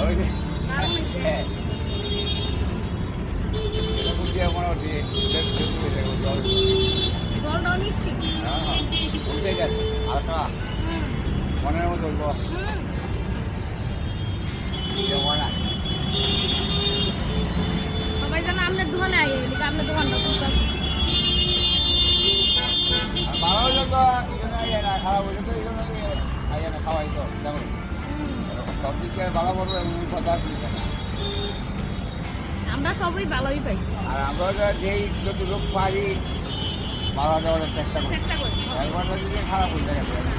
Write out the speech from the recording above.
হ্যাঁ এটা বুঝিয়ে মোটামুটি জলটাও মিষ্টি। উঠে গেছে হালকা মনের মতো সবাই যেন আপনার দোকানে আই এদিকে আপনার দোকানটা খুব আর ভালো হলে তো এখানে আইয়া না খারাপ হলে তো এখানে আইয়া না খাওয়াই তো যেমন সব দিক থেকে ভালো করবো এমন কথা আসলে না। আমরা সবই ভালোই পাই, আর আমরা যেই যত লোক পারি ভালো দেওয়ার চেষ্টা করি, চেষ্টা করি। একবার যদি খারাপ হয়ে যায়